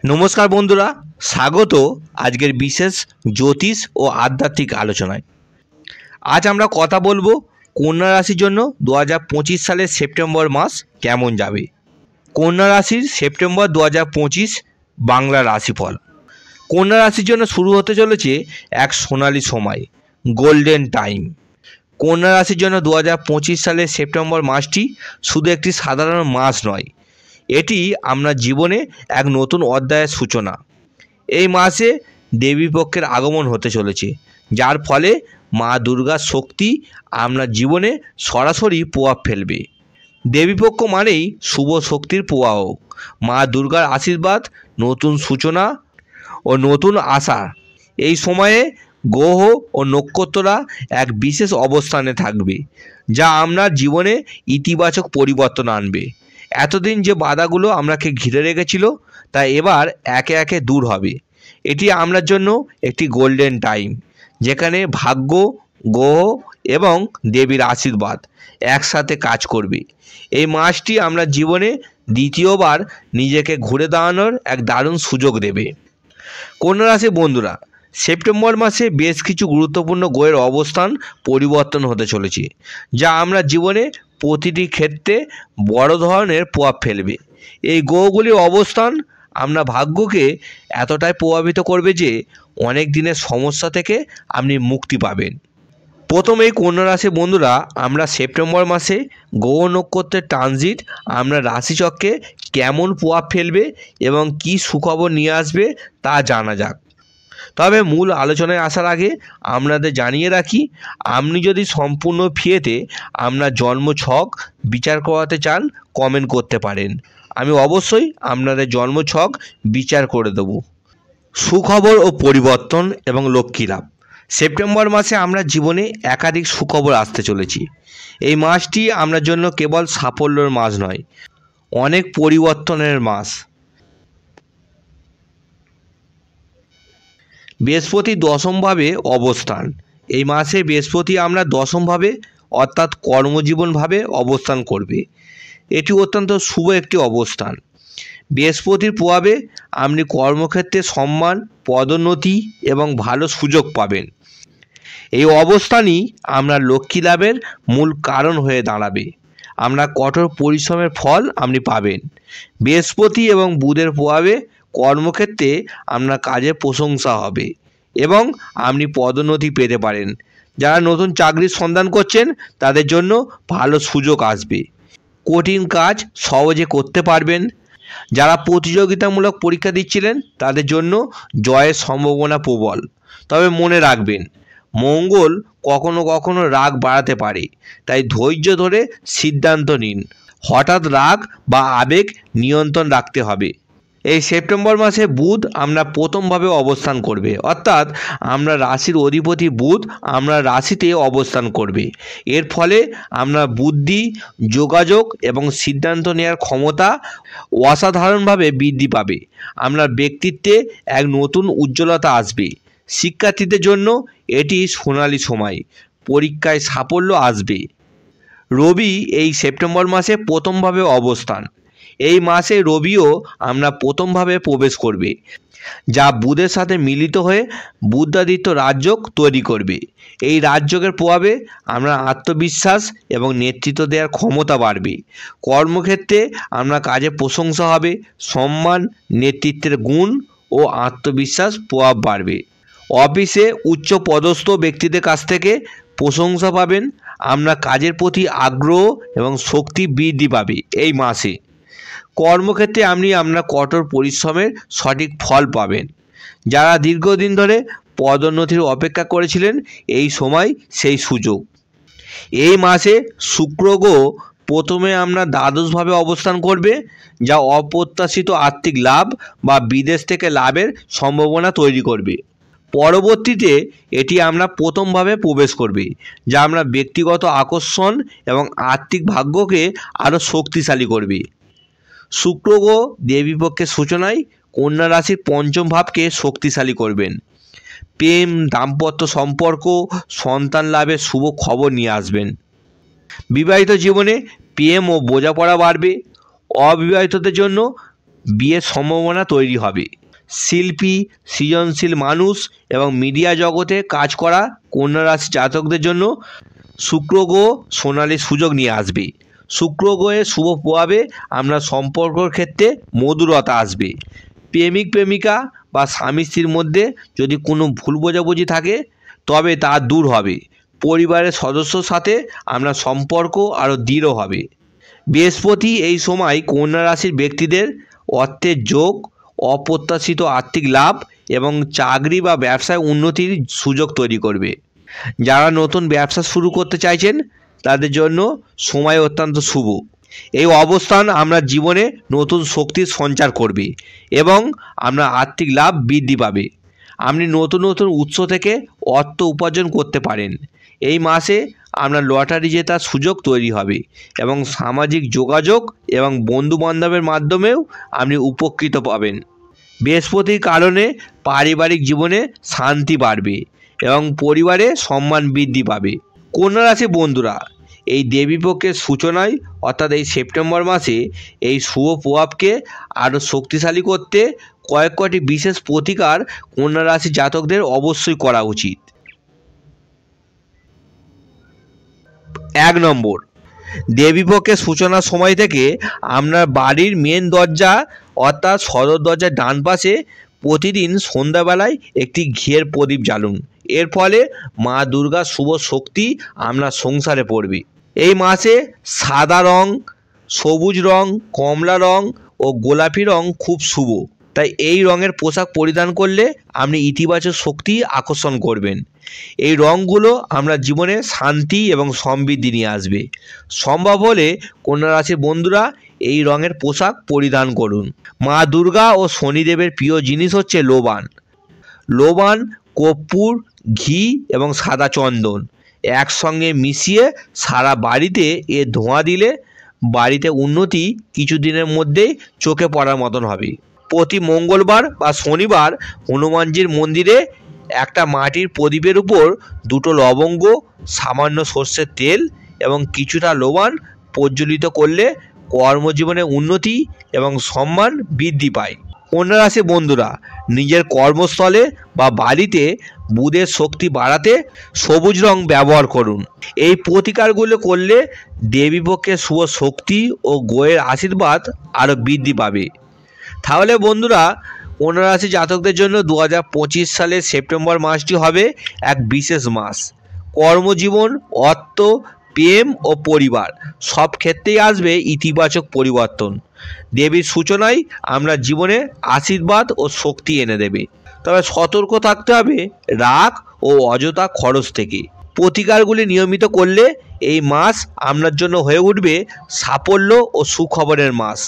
নমস্কার বন্ধুরা, স্বাগত আজকের বিশেষ জ্যোতিষ ও আধ্যাত্মিক আলোচনায়। আজ আমরা কথা বলবো কন্যা রাশির জন্য 2025 সালের সেপ্টেম্বর মাস কেমন যাবে। কন্যা রাশির সেপ্টেম্বর 2025 বাংলা রাশিফল। কন্যা রাশির জন্য শুরু হতে চলেছে এক সোনালী সময়, গোল্ডেন টাইম। কন্যা রাশির জন্য 2025 সালের সেপ্টেম্বর মাসটি শুধু একটি সাধারণ মাস নয়, এটি আপনার জীবনে এক নতুন অধ্যায়ের সূচনা। এই মাসে দেবীপক্ষের আগমন হতে চলেছে, যার ফলে মা দুর্গার শক্তি আপনার জীবনে সরাসরি প্রভাব ফেলবে। দেবীপক্ষ মানেই শুভ শক্তির প্রবাহ, মা দুর্গার আশীর্বাদ, নতুন সূচনা ও নতুন আশা। এই সময়ে গ্রহ ও নক্ষত্ররা এক বিশেষ অবস্থানে থাকবে, যা আপনার জীবনে ইতিবাচক পরিবর্তন আনবে। এতদিন যে বাধাগুলো আপনাকে ঘিরে রেখেছিল তা এবার একে একে দূর হবে। এটি আপনার জন্য একটি গোল্ডেন টাইম, যেখানে ভাগ্য, গ্রহ এবং দেবীর আশীর্বাদ একসাথে কাজ করবে। এই মাসটি আপনার জীবনে দ্বিতীয়বার নিজেকে ঘুরে দাঁড়ানোর এক দারুণ সুযোগ দেবে। কন্যা রাশির বন্ধুরা, সেপ্টেম্বর মাসে বেশ কিছু গুরুত্বপূর্ণ গ্রহের অবস্থান পরিবর্তন হতে চলেছে, যা আমরা জীবনে প্রতিটি ক্ষেত্রে বড় ধরনের প্রভাব ফেলবে। এই গ্রহগুলির অবস্থান আপনার ভাগ্যকে এতটাই প্রভাবিত করবে যে অনেক দিনের সমস্যা থেকে আপনি মুক্তি পাবেন। প্রথমেই কন্যা রাশির বন্ধুরা, আমরা সেপ্টেম্বর মাসে গ্রহ নক্ষত্রের ট্রানজিট আপনার রাশিচক্রে কেমন প্রভাব ফেলবে এবং কী সুখবর নিয়ে আসবে তা জানা যাক। তবে মূল আলোচনায় আসার আগে আপনাদের জানিয়ে রাখি, আপনি যদি সম্পূর্ণ ফ্রিতে আপনার জন্মছক বিচার করাতে চান, কমেন্ট করতে পারেন। আমি অবশ্যই আপনাদের জন্মছক বিচার করে দেব। সুখবর ও পরিবর্তন এবং লক্ষ্মী লাভ। সেপ্টেম্বর মাসে আমরা জীবনে একাধিক সুখবর আসতে চলেছি। এই মাসটি আপনার জন্য কেবল সাফল্যের মাস নয়, অনেক পরিবর্তনের মাস। বৃহস্পতি দশমভাবে অবস্থান। এই মাসে বৃহস্পতি আমরা দশমভাবে অর্থাৎ কর্মজীবনভাবে অবস্থান করবে। এটি অত্যন্ত শুভ একটি অবস্থান। বৃহস্পতির প্রভাবে আপনি কর্মক্ষেত্রে সম্মান, পদোন্নতি এবং ভালো সুযোগ পাবেন। এই অবস্থানই আপনার লক্ষ্মী লাভের মূল কারণ হয়ে দাঁড়াবে। আপনার কঠোর পরিশ্রমের ফল আপনি পাবেন। বৃহস্পতি এবং বুধের প্রভাবে কর্মক্ষেত্রে আপনার কাজের প্রশংসা হবে এবং আপনি পদোন্নতি পেতে পারেন। যারা নতুন চাকরির সন্ধান করছেন তাদের জন্য ভালো সুযোগ আসবে। কঠিন কাজ সহজে করতে পারবেন। যারা প্রতিযোগিতামূলক পরীক্ষা দিচ্ছিলেন তাদের জন্য জয়ের সম্ভাবনা প্রবল। তবে মনে রাখবেন, মঙ্গল কখনো কখনো রাগ বাড়াতে পারে, তাই ধৈর্য ধরে সিদ্ধান্ত নিন। হঠাৎ রাগ বা আবেগ নিয়ন্ত্রণ রাখতে হবে। এই সেপ্টেম্বর মাসে বুধ আমরা প্রথমভাবে অবস্থান করবে, অর্থাৎ আমরা রাশির অধিপতি বুধ আমরা রাশিতে অবস্থান করবে। এর ফলে আমরা বুদ্ধি, যোগাযোগ এবং সিদ্ধান্ত নেওয়ার ক্ষমতা অসাধারণভাবে বৃদ্ধি পাবে। আপনার ব্যক্তিত্বে এক নতুন উজ্জ্বলতা আসবে। শিক্ষার্থীদের জন্য এটি সোনালী সময়, পরীক্ষায় সাফল্য আসবে। রবি এই সেপ্টেম্বর মাসে প্রথমভাবে অবস্থান। এই মাসে রবিও আমরা প্রথমভাবে প্রবেশ করবে, যা বুধের সাথে মিলিত হয়ে বুধাদিত্য রাজযোগ তৈরি করবে। এই রাজযোগের প্রভাবে আমরা আত্মবিশ্বাস এবং নেতৃত্ব দেওয়ার ক্ষমতা বাড়বে। কর্মক্ষেত্রে আমরা কাজে প্রশংসা হবে, সম্মান, নেতৃত্বের গুণ ও আত্মবিশ্বাস প্রভাব বাড়বে। অফিসে উচ্চ পদস্থ ব্যক্তিদের কাছ থেকে প্রশংসা পাবেন। আমরা কাজের প্রতি আগ্রহ এবং শক্তি বৃদ্ধি পাবে। এই মাসে কর্মক্ষেত্রে আপনি আপনার কঠোর পরিশ্রমের সঠিক ফল পাবেন। যারা দীর্ঘদিন ধরে পদোন্নতির অপেক্ষা করেছিলেন, এই সময় সেই সুযোগ। এই মাসে শুক্র গ্রহ প্রথমে আপনার দ্বাদশভাবে অবস্থান করবে, যা অপ্রত্যাশিত আর্থিক লাভ বা বিদেশ থেকে লাভের সম্ভাবনা তৈরি করবে। পরবর্তীতে এটি আমরা প্রথমভাবে প্রবেশ করবে, যা আমরা ব্যক্তিগত আকর্ষণ এবং আর্থিক ভাগ্যকে আরও শক্তিশালী করবে। শুক্র গ্রহ দেবীপক্ষের সূচনায় কন্যা রাশির পঞ্চম ভাবকে শক্তিশালী করবেন। প্রেম, দাম্পত্য সম্পর্ক, সন্তান লাভের শুভ খবর নিয়ে আসবেন। বিবাহিত জীবনে প্রেম ও বোঝাপড়া বাড়বে। অবিবাহিতদের জন্য বিয়ের সম্ভাবনা তৈরি হবে। শিল্পী, সৃজনশীল মানুষ এবং মিডিয়া জগতে কাজ করা কন্যা রাশি জাতকদের জন্য শুক্র গ্রহ সোনালি সুযোগ নিয়ে আসবে। শুক্র গ্রহের শুভ প্রভাবে আপনার সম্পর্কর ক্ষেত্রে মধুরতা আসবে। প্রেমিক প্রেমিকা বা স্বামী স্ত্রীর মধ্যে যদি কোনো ভুল বোঝাবুঝি থাকে তবে তা দূর হবে। পরিবারের সদস্যর সাথে আপনার সম্পর্ক আরও দৃঢ় হবে। বৃহস্পতি এই সময় কন্যা রাশির ব্যক্তিদের অর্থের যোগ, অপ্রত্যাশিত আর্থিক লাভ এবং চাকরি বা ব্যবসায় উন্নতির সুযোগ তৈরি করবে। যারা নতুন ব্যবসা শুরু করতে চাইছেন তাদের জন্য সময় অত্যন্ত শুভ। এই অবস্থান আপনার জীবনে নতুন শক্তির সঞ্চার করবে এবং আপনার আর্থিক লাভ বৃদ্ধি পাবে। আপনি নতুন নতুন উৎস থেকে অর্থ উপার্জন করতে পারেন। এই মাসে আপনার লটারি জেতার সুযোগ তৈরি হবে এবং সামাজিক যোগাযোগ এবং বন্ধুবান্ধবের মাধ্যমেও আপনি উপকৃত পাবেন। বৃহস্পতির কারণে পারিবারিক জীবনে শান্তি বাড়বে এবং পরিবারে সম্মান বৃদ্ধি পাবে। কন্যা রাশি বন্ধুরা, এই দেবীপক্ষের সূচনায় অর্থাৎ এই সেপ্টেম্বর মাসে এই শুভ প্রভাবকে আরও শক্তিশালী করতে কয়েকটি বিশেষ প্রতিকার কন্যা রাশি জাতকদের অবশ্যই করা উচিত। 1 নম্বর, দেবীপক্ষের সূচনার সময় থেকে আপনার বাড়ির মেন দরজা অর্থাৎ সদর দরজার ডান পাশে প্রতিদিন সন্ধ্যাবেলায় একটি ঘিয়ের প্রদীপ জ্বালুন। এর ফলে মা দুর্গার শুভ শক্তি আপনার সংসারে পড়বে। এই মাসে সাদা রং, সবুজ রং, কমলা রং ও গোলাপি রং খুব শুভ। তাই এই রঙের পোশাক পরিধান করলে আপনি ইতিবাচক শক্তি আকর্ষণ করবেন। এই রঙগুলো আপনার জীবনে শান্তি এবং সমৃদ্ধি নিয়ে আসবে। সম্ভব হলে কন্যা রাশির বন্ধুরা এই রঙের পোশাক পরিধান করুন। মা দুর্গা ও শনিদেবের প্রিয় জিনিস হচ্ছে লোবান। লোবান, কর্পূর, ঘি এবং সাদা চন্দন একসঙ্গে মিশিয়ে সারা বাড়িতে এ ধোঁয়া দিলে বাড়িতে উন্নতি কিছুদিনের মধ্যেই চোখে পড়ার মতন হবে। প্রতি মঙ্গলবার বা শনিবার হনুমানজির মন্দিরে একটা মাটির প্রদীপের উপর 2টো লবঙ্গ, সামান্য সর্ষের তেল এবং কিছুটা লোবান প্রজ্বলিত করলে কর্মজীবনে উন্নতি এবং সম্মান বৃদ্ধি পায়। কন্যা রাশি বন্ধুরা, নিজের কর্মস্থলে বা বাড়িতে বুধের শক্তি বাড়াতে সবুজ রং ব্যবহার করুন। এই প্রতিকারগুলো করলে দেবীপক্ষের শুভ শক্তি ও গ্রহের আশীর্বাদ আরও বৃদ্ধি পাবে। তাহলে বন্ধুরা, কন্যা রাশি জাতকদের জন্য 2025 সালের সেপ্টেম্বর মাসটি হবে এক বিশেষ মাস। কর্মজীবন, অর্থ, প্রেম ও পরিবার সব ক্ষেত্রেই আসবে ইতিবাচক পরিবর্তন। দেবীর সূচনায় আমরা জীবনে আশীর্বাদ ও শক্তি এনে দেবে। তবে সতর্ক থাকতে হবে রাগ ও অযথা খরচ থেকে। প্রতিকারগুলি নিয়মিত করলে এই মাস আপনার জন্য হয়ে উঠবে সাফল্য ও সুখবরের মাস।